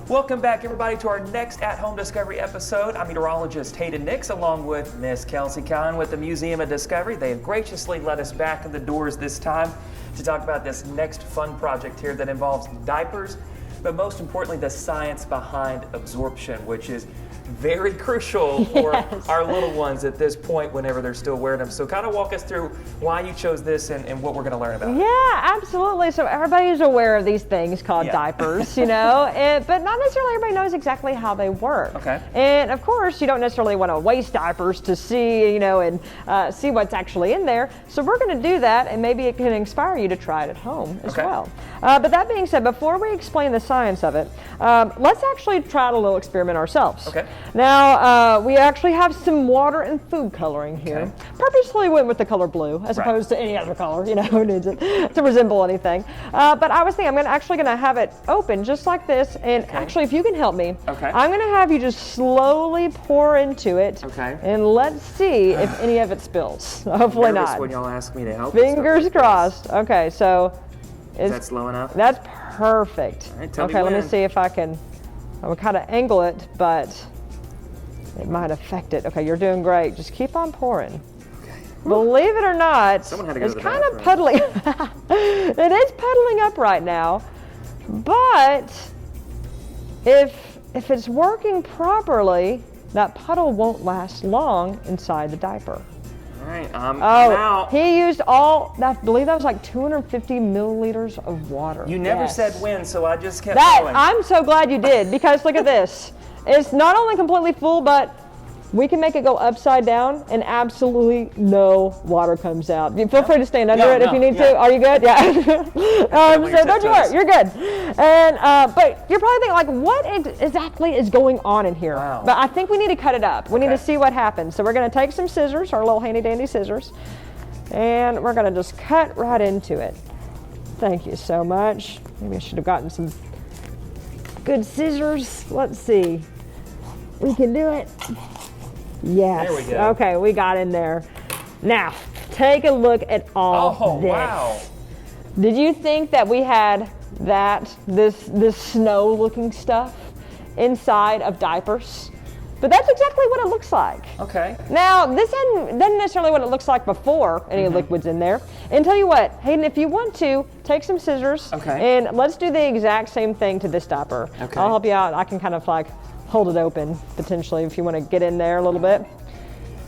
Welcome back, everybody, to our next at-home discovery episode. I'm meteorologist Hayden Nix, along with Miss Kelsey Kahn with the Museum of Discovery. They have graciously let us back in the doors this time to talk about this next fun project here that involves diapers, but most importantly, the science behind absorption, which is very crucial for our little ones at this point whenever they're still wearing them. So kind of walk us through why you chose this and what we're going to learn about. Yeah, absolutely. So everybody's aware of these things called diapers, you know, but not necessarily everybody knows exactly how they work. Okay. And of course, you don't necessarily want to waste diapers to see, you know, and see what's actually in there. So we're going to do that, and maybe it can inspire you to try it at home as well. But that being said, before we explain the science of it, let's actually try out a little experiment ourselves. Okay. Now, we actually have some water and food coloring here. Okay. Purposely went with the color blue as opposed to any other color, you know, who needs it to resemble anything. But I was thinking I'm actually going to have it open just like this. And actually, if you can help me, I'm going to have you just slowly pour into it. Okay. And let's see if any of it spills. Hopefully not. When y'all ask me to help. Fingers crossed. Okay, so. Is that slow enough? That's perfect. All right, tell me let when. me see if I can. I would kind of angle it, but it might affect it. Okay, you're doing great. Just keep on pouring. Okay. Believe it or not, Someone had to go it's to the kind of bathroom. puddling. It is puddling up right now, but if it's working properly, that puddle won't last long inside the diaper. All right, I'm out. He used I believe that was like 250 milliliters of water. You never said when, so I just kept going. I'm so glad you did, because look at this. It's not only completely full, but we can make it go upside down and absolutely no water comes out. Feel free to stand under it if you need to. Are you good? Yeah. So don't you worry, you're good. And but you're probably thinking, like, what exactly is going on in here? Wow. But I think we need to cut it up. We need to see what happens. So we're going to take some scissors, our little handy dandy scissors, and we're going to just cut right into it. Thank you so much. Maybe I should have gotten some good scissors. Let's see. We can do it. Yes. There we go. Okay, we got in there. Now, take a look at all this. Wow. Did you think that we had this snow-looking stuff inside of diapers? But that's exactly what it looks like. Okay. Now, this isn't necessarily what it looks like before any liquid's in there. And tell you what, Hayden, if you want to, take some scissors and let's do the exact same thing to this diaper. Okay. I'll help you out. I can kind of like hold it open, potentially, if you want to get in there a little bit.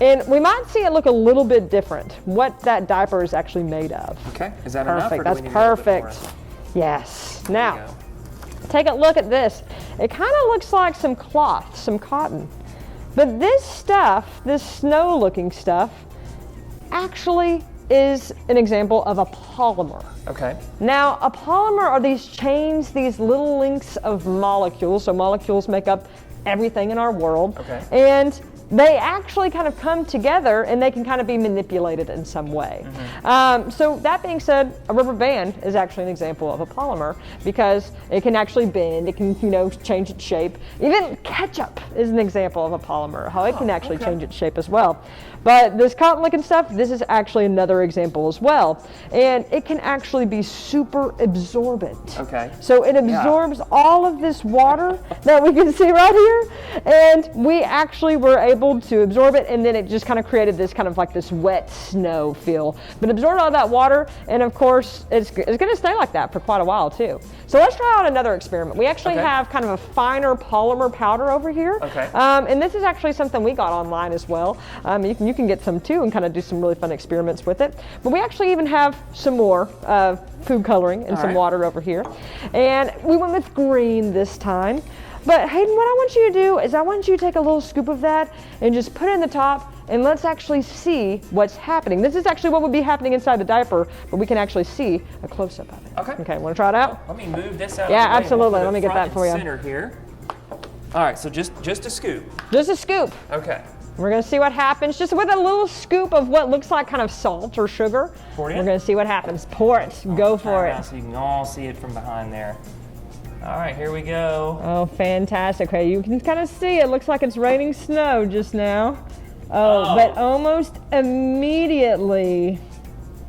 And we might see it look a little bit different, what that diaper is actually made of. Okay, is that enough? Perfect, Or do that's we need a little bit perfect. more? Yes. Now, take a look at this. It kind of looks like some cloth, some cotton. But this stuff, this snow-looking stuff, actually is an example of a polymer. Okay. Now, a polymer are these chains, these little links of molecules. So molecules make up everything in our world. Okay. And they actually kind of come together and they can kind of be manipulated in some way. So that being said, a rubber band is actually an example of a polymer because it can actually bend, it can, you know, change its shape. Even ketchup is an example of a polymer, how it can actually change its shape as well. But this cotton looking stuff, this is actually another example as well. And it can actually be super absorbent. Okay. So it absorbs all of this water that we can see right here. And we actually were able to absorb it, and then it just kind of created this kind of like this wet snow feel. But absorbed all that water, and of course, it's going to stay like that for quite a while too. So let's try out another experiment. We actually have kind of a finer polymer powder over here. Okay. And this is actually something we got online as well. You can get some too and kind of do some really fun experiments with it. But we actually even have some more food coloring and some water over here. And we went with green this time. But Hayden, what I want you to do is I want you to take a little scoop of that and just put it in the top, and let's actually see what's happening. This is actually what would be happening inside the diaper, but we can actually see a close-up of it. Okay. Okay, want to try it out? Let me move this out. Yeah, of the way. absolutely. We'll put Let me it get that front for you. and center here. All right, so just a scoop. Just a scoop. Okay. We're going to see what happens, just with a little scoop of what looks like kind of salt or sugar. Pour it in? We're going to see what happens. Pour it. Go for it. So you can all see it from behind there. All right, here we go. Oh, fantastic. Okay, you can kind of see it. Looks like it's raining snow just now. Oh, but almost immediately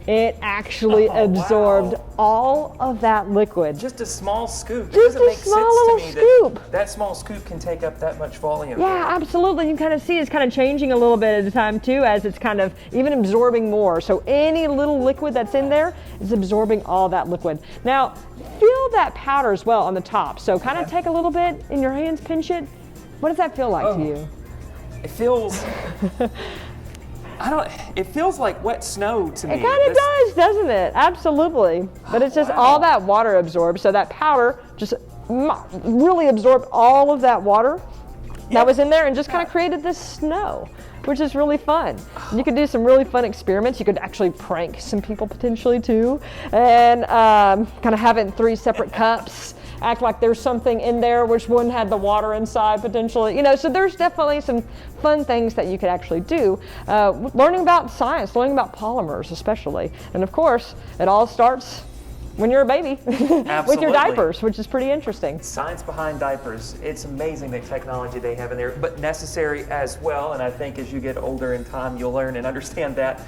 it actually absorbed wow. all of that liquid. Just a small scoop. It Just doesn't a make small sense to little me scoop. that small scoop can take up that much volume. Yeah, absolutely. You can kind of see it's kind of changing a little bit at a time too, as it's kind of even absorbing more. So any little liquid that's in there is absorbing all that liquid. Now, feel that powder as well on the top. So kind of take a little bit in your hands, pinch it. What does that feel like to you? It feels, it feels like wet snow to me. It kind of does, doesn't it? Absolutely. But it's just wow. all that water absorbed. So that powder just really absorbed all of that water that was in there and just kind of created this snow, which is really fun. You could do some really fun experiments. You could actually prank some people potentially too, and kind of have it in 3 separate cups. Act like there's something in there, which one had the water inside potentially. You know, so there's definitely some fun things that you could actually do. Learning about science, learning about polymers especially. And of course, it all starts when you're a baby with your diapers, which is pretty interesting. Science behind diapers. It's amazing the technology they have in there, but necessary as well. And I think as you get older in time, you'll learn and understand that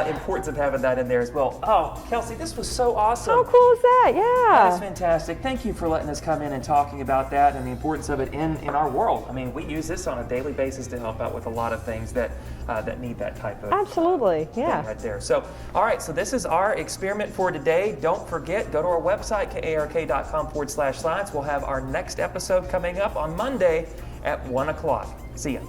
importance of having that in there as well. Oh, Kelsey, this was so awesome. How cool is that? That is Yeah. fantastic. Thank you for letting us come in and talking about that and the importance of it in our world. I mean, we use this on a daily basis to help out with a lot of things that need that type of Absolutely, yeah. thing right there. So, all right, so this is our experiment for today. Don't forget, go to our website, kark.com/science. We'll have our next episode coming up on Monday at 1 o'clock. See ya.